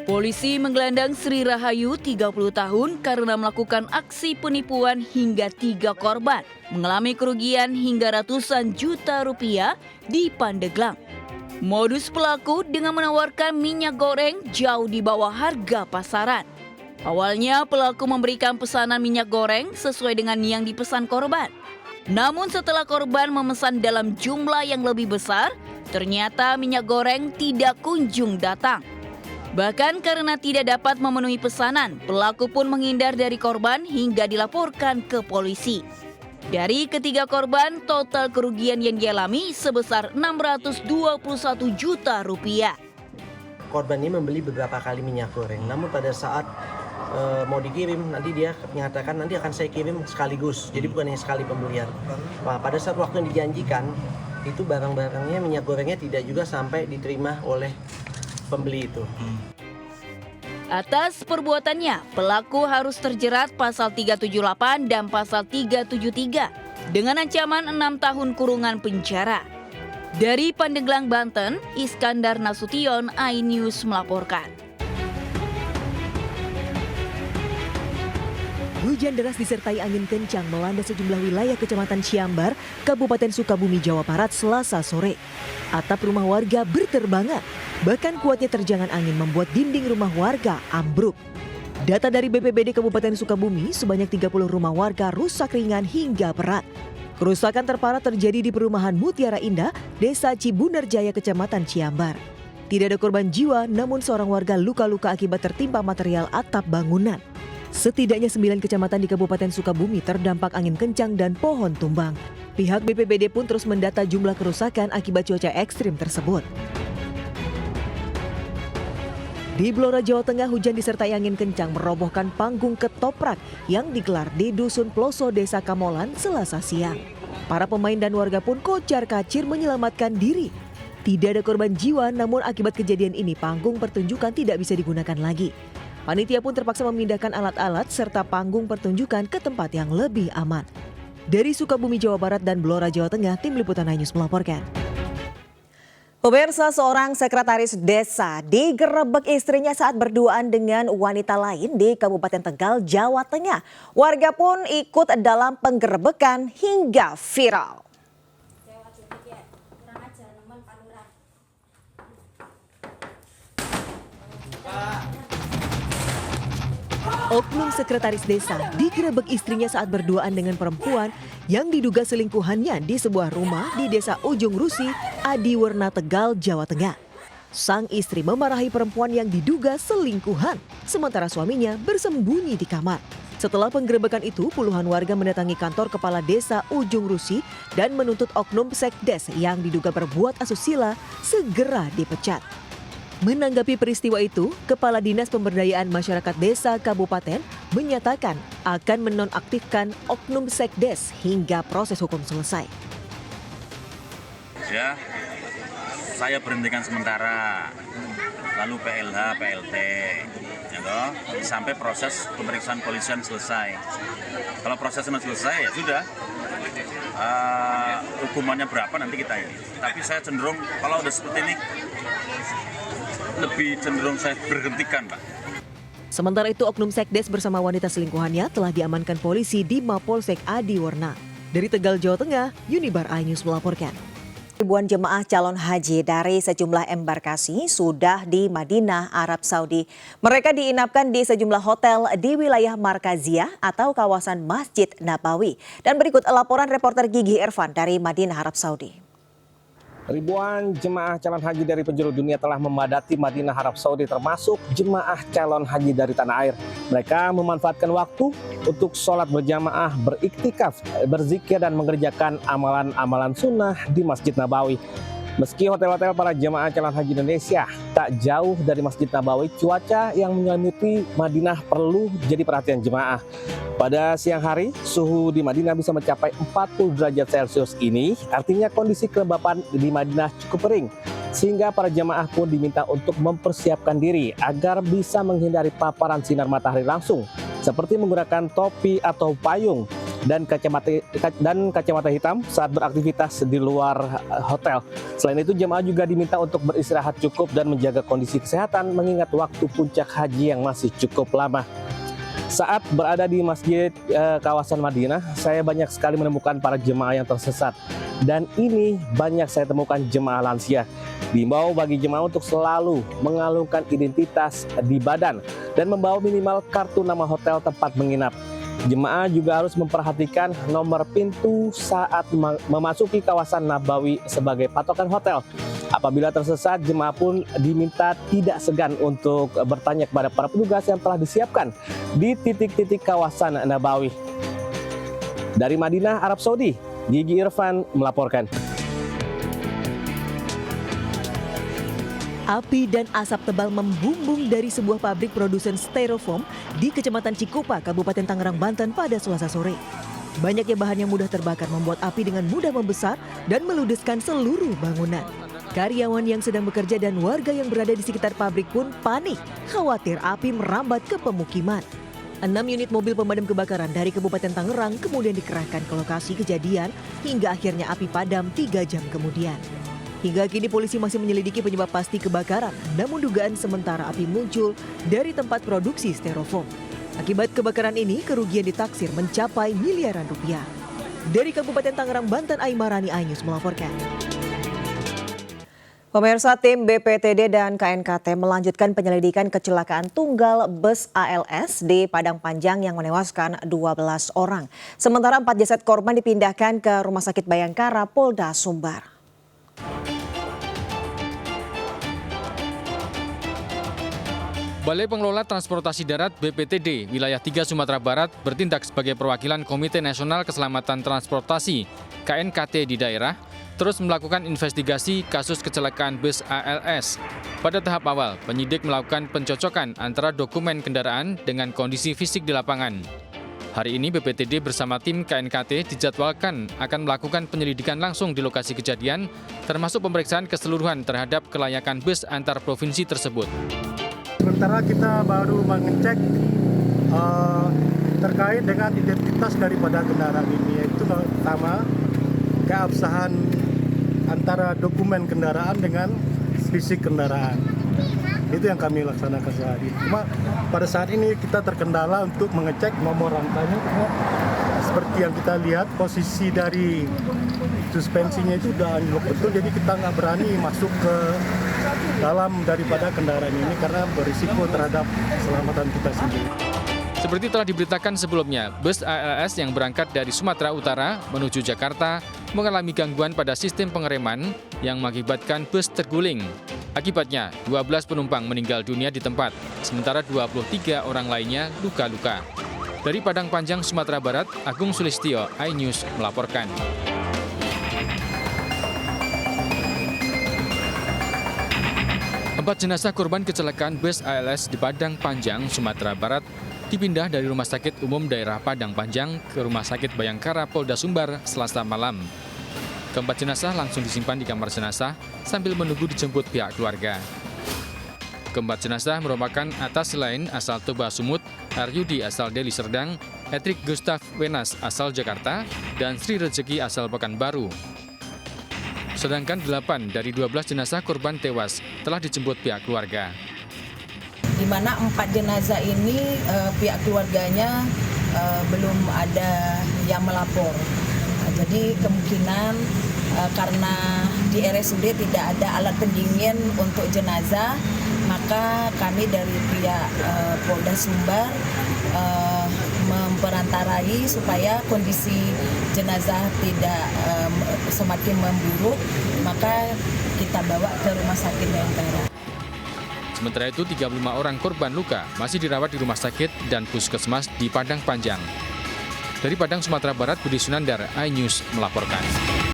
Polisi menggelandang Sri Rahayu 30 tahun karena melakukan aksi penipuan hingga 3 korban mengalami kerugian hingga ratusan juta rupiah di Pandeglang. Modus pelaku dengan menawarkan minyak goreng jauh di bawah harga pasaran. Awalnya pelaku memberikan pesanan minyak goreng sesuai dengan yang dipesan korban. Namun setelah korban memesan dalam jumlah yang lebih besar, ternyata minyak goreng tidak kunjung datang. Bahkan karena tidak dapat memenuhi pesanan, pelaku pun menghindar dari korban hingga dilaporkan ke polisi. Dari ketiga korban, total kerugian yang dialami sebesar 621 juta rupiah. Korban ini membeli beberapa kali minyak goreng, namun pada saat mau dikirim, nanti dia menyatakan nanti akan saya kirim sekaligus, jadi bukan hanya sekali pembelian. Nah, pada saat waktu yang dijanjikan, itu barang-barangnya, minyak gorengnya tidak juga sampai diterima oleh pembeli itu. Atas perbuatannya, pelaku harus terjerat pasal 378 dan pasal 373 dengan ancaman 6 tahun kurungan penjara. Dari Pandeglang, Banten, Iskandar Nasution, iNews melaporkan. Hujan deras disertai angin kencang melanda sejumlah wilayah Kecamatan Ciambar, Kabupaten Sukabumi, Jawa Barat, Selasa sore. Atap rumah warga berterbangan, bahkan kuatnya terjangan angin membuat dinding rumah warga ambruk. Data dari BPBD Kabupaten Sukabumi, sebanyak 30 rumah warga rusak ringan hingga berat. Kerusakan terparah terjadi di perumahan Mutiara Indah, Desa Cibunerjaya, Kecamatan Ciambar. Tidak ada korban jiwa, namun seorang warga luka-luka akibat tertimpa material atap bangunan. Setidaknya 9 kecamatan di Kabupaten Sukabumi terdampak angin kencang dan pohon tumbang. Pihak BPBD pun terus mendata jumlah kerusakan akibat cuaca ekstrim tersebut. Di Blora, Jawa Tengah, hujan disertai angin kencang merobohkan panggung ketoprak yang digelar di Dusun Ploso, Desa Kamolan, Selasa siang. Para pemain dan warga pun kocar-kacir menyelamatkan diri. Tidak ada korban jiwa, namun akibat kejadian ini panggung pertunjukan tidak bisa digunakan lagi. Panitia pun terpaksa memindahkan alat-alat serta panggung pertunjukan ke tempat yang lebih aman. Dari Sukabumi, Jawa Barat dan Blora, Jawa Tengah, Tim Liputan iNews melaporkan. Pemirsa, seorang sekretaris desa digerebek istrinya saat berduaan dengan wanita lain di Kabupaten Tegal, Jawa Tengah. Warga pun ikut dalam penggerebekan hingga viral. Oknum sekretaris desa digerebek istrinya saat berduaan dengan perempuan yang diduga selingkuhannya di sebuah rumah di Desa Ujung Rusi, Adiwerna, Tegal, Jawa Tengah. Sang istri memarahi perempuan yang diduga selingkuhan, sementara suaminya bersembunyi di kamar. Setelah penggerebekan itu, puluhan warga mendatangi kantor kepala Desa Ujung Rusi dan menuntut oknum sekdes yang diduga berbuat asusila segera dipecat. Menanggapi peristiwa itu, Kepala Dinas Pemberdayaan Masyarakat Desa Kabupaten menyatakan akan menonaktifkan oknum sekdes hingga proses hukum selesai. Ya, saya berhentikan sementara, lalu PLH, PLT, ya toh, sampai proses pemeriksaan polisian selesai. Kalau prosesnya selesai ya sudah, hukumannya berapa nanti kita ini. Tapi saya cenderung kalau udah seperti ini, lebih cenderung saya berhentikan, Pak. Sementara itu, oknum sekdes bersama wanita selingkuhannya telah diamankan polisi di Mapolsek Adiwerna. Dari Tegal, Jawa Tengah, Unibar iNews melaporkan. Ribuan jemaah calon haji dari sejumlah embarkasi sudah di Madinah, Arab Saudi. Mereka diinapkan di sejumlah hotel di wilayah Markaziyah atau kawasan Masjid Nabawi. Dan berikut laporan reporter Gigi Irfan dari Madinah, Arab Saudi. Ribuan jemaah calon haji dari penjuru dunia telah memadati Madinah, Arab Saudi, termasuk jemaah calon haji dari tanah air. Mereka memanfaatkan waktu untuk sholat berjamaah, beriktikaf, berzikir, dan mengerjakan amalan-amalan sunnah di Masjid Nabawi. Meski hotel-hotel para jemaah calon haji Indonesia tak jauh dari Masjid Nabawi, cuaca yang menyelimuti Madinah perlu jadi perhatian jemaah. Pada siang hari, suhu di Madinah bisa mencapai 40 derajat Celcius ini, artinya kondisi kelembapan di Madinah cukup kering. Sehingga para jemaah pun diminta untuk mempersiapkan diri agar bisa menghindari paparan sinar matahari langsung, seperti menggunakan topi atau payung dan kacamata hitam saat beraktivitas di luar hotel. Selain itu, jemaah juga diminta untuk beristirahat cukup dan menjaga kondisi kesehatan mengingat waktu puncak haji yang masih cukup lama. Saat berada di masjid kawasan Madinah, saya banyak sekali menemukan para jemaah yang tersesat. Dan ini banyak saya temukan jemaah lansia. Diimbau bagi jemaah untuk selalu mengalungkan identitas di badan dan membawa minimal kartu nama hotel tempat menginap. Jemaah juga harus memperhatikan nomor pintu saat memasuki kawasan Nabawi sebagai patokan hotel. Apabila tersesat, jemaah pun diminta tidak segan untuk bertanya kepada para petugas yang telah disiapkan di titik-titik kawasan Nabawi. Dari Madinah, Arab Saudi, Gigi Irfan melaporkan. Api dan asap tebal membumbung dari sebuah pabrik produsen styrofoam di Kecamatan Cikupa, Kabupaten Tangerang, Banten pada Selasa sore. Banyaknya bahan yang mudah terbakar membuat api dengan mudah membesar dan meludeskan seluruh bangunan. Karyawan yang sedang bekerja dan warga yang berada di sekitar pabrik pun panik, khawatir api merambat ke pemukiman. 6 unit mobil pemadam kebakaran dari Kabupaten Tangerang kemudian dikerahkan ke lokasi kejadian hingga akhirnya api padam 3 jam kemudian. Hingga kini polisi masih menyelidiki penyebab pasti kebakaran, namun dugaan sementara api muncul dari tempat produksi styrofoam. Akibat kebakaran ini, kerugian ditaksir mencapai miliaran rupiah. Dari Kabupaten Tangerang, Banten, Aimarani Ainus melaporkan. Pemirsa, tim BPTD dan KNKT melanjutkan penyelidikan kecelakaan tunggal bus ALS di Padang Panjang yang menewaskan 12 orang. Sementara 4 jasad korban dipindahkan ke Rumah Sakit Bayangkara, Polda Sumbar. Balai Pengelola Transportasi Darat BPTD Wilayah 3 Sumatera Barat bertindak sebagai perwakilan Komite Nasional Keselamatan Transportasi KNKT di daerah, terus melakukan investigasi kasus kecelakaan bus ALS. Pada tahap awal, penyidik melakukan pencocokan antara dokumen kendaraan dengan kondisi fisik di lapangan. Hari ini BPTD bersama tim KNKT dijadwalkan akan melakukan penyelidikan langsung di lokasi kejadian, termasuk pemeriksaan keseluruhan terhadap kelayakan bus antar provinsi tersebut. Sementara kita baru mengecek terkait dengan identitas daripada kendaraan ini, yaitu pertama keabsahan antara dokumen kendaraan dengan fisik kendaraan. Itu yang kami laksanakan saat ini. Cuma pada saat ini kita terkendala untuk mengecek nomor rangkanya, karena seperti yang kita lihat posisi dari suspensinya itu udah anjlok betul, jadi kita nggak berani masuk ke dalam daripada kendaraan ini karena berisiko terhadap keselamatan kita sendiri. Seperti telah diberitakan sebelumnya, bus ALS yang berangkat dari Sumatera Utara menuju Jakarta mengalami gangguan pada sistem pengereman yang mengakibatkan bus terguling. Akibatnya, 12 penumpang meninggal dunia di tempat, sementara 23 orang lainnya luka-luka. Dari Padang Panjang, Sumatera Barat, Agung Sulistyo, iNews melaporkan. Empat jenazah korban kecelakaan bus ALS di Padang Panjang, Sumatera Barat dipindah dari Rumah Sakit Umum Daerah Padang Panjang ke Rumah Sakit Bayangkara, Polda Sumbar, Selasa malam. Keempat jenazah langsung disimpan di kamar jenazah sambil menunggu dijemput pihak keluarga. Keempat jenazah merupakan Atas Lain asal Toba Sumut, Aryudi asal Deli Serdang, Etrik Gustav Wenas asal Jakarta, dan Sri Rezeki asal Pekanbaru. Sedangkan 8 dari 12 jenazah korban tewas telah dijemput pihak keluarga. Di mana 4 jenazah ini pihak keluarganya belum ada yang melapor. Jadi kemungkinan karena di RSUD tidak ada alat pendingin untuk jenazah, maka kami dari pihak Polda Sumbar memperantarai supaya kondisi jenazah tidak semakin memburuk, maka kita bawa ke Rumah Sakit Bayangkara. Sementara itu, 35 orang korban luka masih dirawat di rumah sakit dan puskesmas di Padang Panjang. Dari Padang, Sumatera Barat, Budi Sunandar, iNews melaporkan.